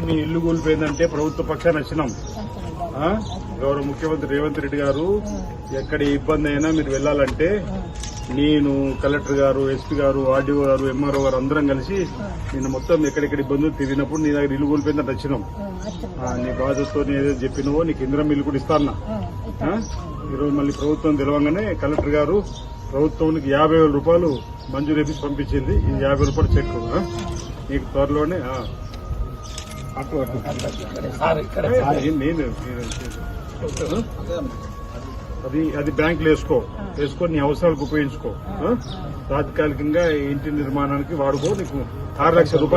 మీ ఇల్లు కూలిపోయిందంటే ప్రభుత్వ పక్షాన వచ్చినాం. గౌరవ ముఖ్యమంత్రి రేవంత్ రెడ్డి గారు ఎక్కడ ఇబ్బంది అయినా మీరు వెళ్లాలంటే నేను, కలెక్టర్ గారు, ఎస్పీ గారు, ఆర్డీఓ గారు, ఎంఆర్ఓ గారు అందరం కలిసి నేను మొత్తం ఎక్కడెక్కడ ఇబ్బందులు తిరిగినప్పుడు నీ దగ్గర ఇల్లు కూలిపోయిందంటే వచ్చినాం. నీ బాధతో ఏదో చెప్పినవో నీకు ఇందిరం ఇల్లు కూడా ఇస్తానా. ఈరోజు మళ్ళీ ప్రభుత్వం తెలవంగానే కలెక్టర్ గారు ప్రభుత్వానికి 50,000 రూపాయలు మంజూరు చేసి పంపించింది. ఈ 50 రూపాయలు చెక్ నీకు త్వరలోనే అది బ్యాంకులో వేసుకొని నీ అవసరాలకు ఉపయోగించుకో. తాత్కాలికంగా ఇంటి నిర్మాణానికి వాడుకో. నీకు 6 లక్షల రూపాయలు